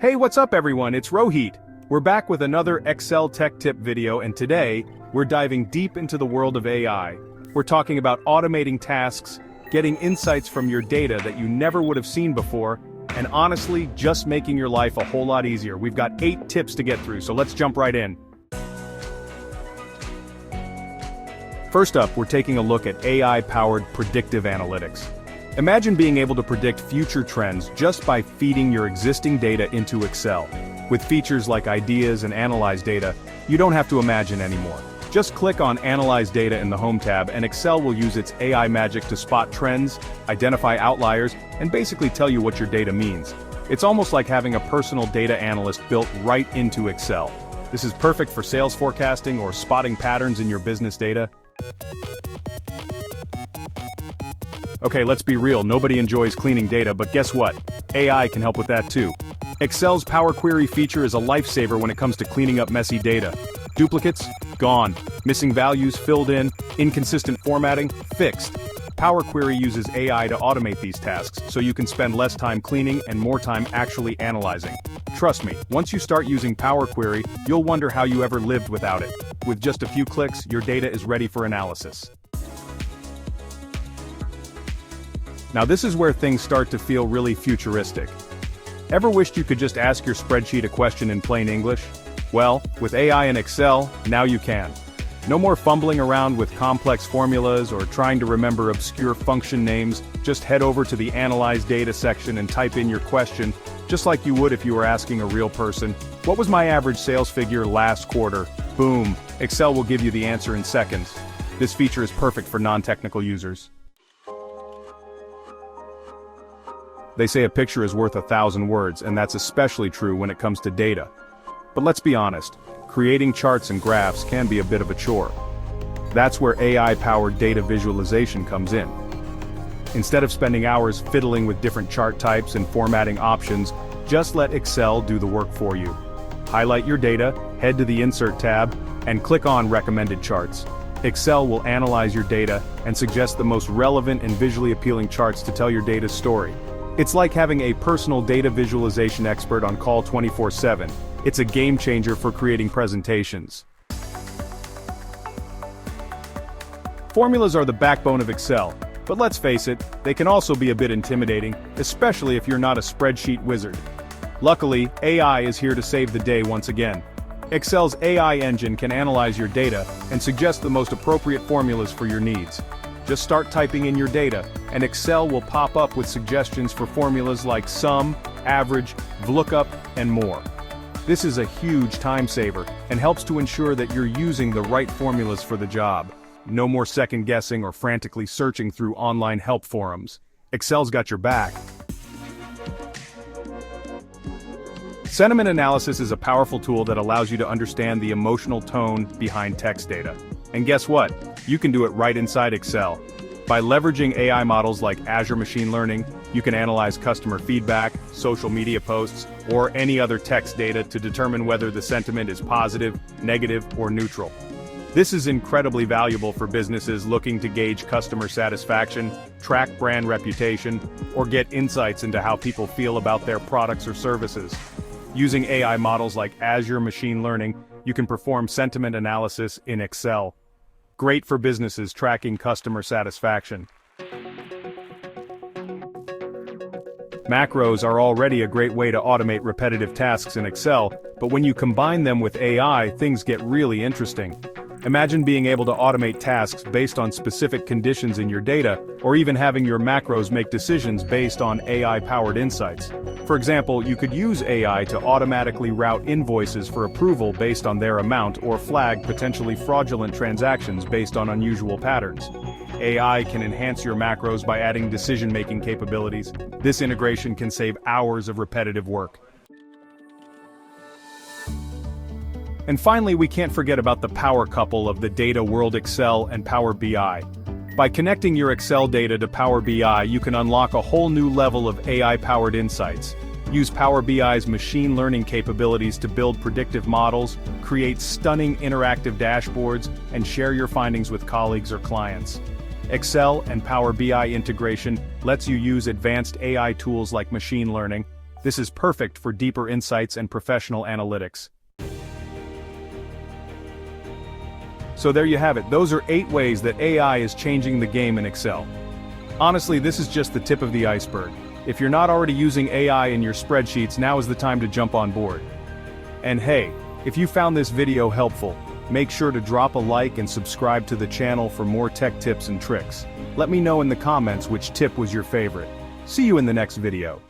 Hey, what's up everyone, it's Rohit. We're back with another Excel tech tip video, and today, we're diving deep into the world of AI. We're talking about automating tasks, getting insights from your data that you never would have seen before, and honestly, just making your life a whole lot easier. We've got 8 tips to get through, so let's jump right in. First up, we're taking a look at AI-powered predictive analytics. Imagine being able to predict future trends just by feeding your existing data into Excel. With features like Ideas and Analyze Data, you don't have to imagine anymore. Just click on Analyze Data in the Home tab and Excel will use its AI magic to spot trends, identify outliers, and basically tell you what your data means. It's almost like having a personal data analyst built right into Excel. This is perfect for sales forecasting or spotting patterns in your business data. Okay, let's be real, nobody enjoys cleaning data, but guess what? AI can help with that too. Excel's Power Query feature is a lifesaver when it comes to cleaning up messy data. Duplicates? Gone. Missing values? Filled in. Inconsistent formatting? Fixed. Power Query uses AI to automate these tasks, so you can spend less time cleaning and more time actually analyzing. Trust me, once you start using Power Query, you'll wonder how you ever lived without it. With just a few clicks, your data is ready for analysis. Now this is where things start to feel really futuristic. Ever wished you could just ask your spreadsheet a question in plain English? Well, with AI and Excel, now you can. No more fumbling around with complex formulas or trying to remember obscure function names. Just head over to the Analyze Data section and type in your question, just like you would if you were asking a real person. What was my average sales figure last quarter? Boom, Excel will give you the answer in seconds. This feature is perfect for non-technical users. They say a picture is worth 1,000 words, and that's especially true when it comes to data. But let's be honest, creating charts and graphs can be a bit of a chore. That's where AI-powered data visualization comes in. Instead of spending hours fiddling with different chart types and formatting options, just let Excel do the work for you. Highlight your data, head to the Insert tab, and click on Recommended Charts. Excel will analyze your data and suggest the most relevant and visually appealing charts to tell your data's story. It's like having a personal data visualization expert on call 24/7. It's a game changer for creating presentations. Formulas are the backbone of Excel, but let's face it, they can also be a bit intimidating, especially if you're not a spreadsheet wizard. Luckily, AI is here to save the day once again. Excel's AI engine can analyze your data and suggest the most appropriate formulas for your needs. Just start typing in your data, and Excel will pop up with suggestions for formulas like sum, average, VLOOKUP, and more. This is a huge time saver, and helps to ensure that you're using the right formulas for the job. No more second guessing or frantically searching through online help forums. Excel's got your back. Sentiment analysis is a powerful tool that allows you to understand the emotional tone behind text data. And guess what? You can do it right inside Excel. By leveraging AI models like Azure Machine Learning, you can analyze customer feedback, social media posts, or any other text data to determine whether the sentiment is positive, negative, or neutral. This is incredibly valuable for businesses looking to gauge customer satisfaction, track brand reputation, or get insights into how people feel about their products or services. Using AI models like Azure Machine Learning, you can perform sentiment analysis in Excel. Great for businesses tracking customer satisfaction. Macros are already a great way to automate repetitive tasks in Excel, but when you combine them with AI, things get really interesting. Imagine being able to automate tasks based on specific conditions in your data, or even having your macros make decisions based on AI-powered insights. For example, you could use AI to automatically route invoices for approval based on their amount or flag potentially fraudulent transactions based on unusual patterns. AI can enhance your macros by adding decision-making capabilities. This integration can save hours of repetitive work. And finally, we can't forget about the power couple of the data world: Excel and Power BI. By connecting your Excel data to Power BI, you can unlock a whole new level of AI-powered insights. Use Power BI's machine learning capabilities to build predictive models, create stunning interactive dashboards, and share your findings with colleagues or clients. Excel and Power BI integration lets you use advanced AI tools like machine learning, This is perfect for deeper insights and professional analytics. So there you have it, those are 8 ways that AI is changing the game in Excel. Honestly, this is just the tip of the iceberg. If you're not already using AI in your spreadsheets, now is the time to jump on board. And hey, if you found this video helpful, make sure to drop a like and subscribe to the channel for more tech tips and tricks. Let me know in the comments which tip was your favorite. See you in the next video.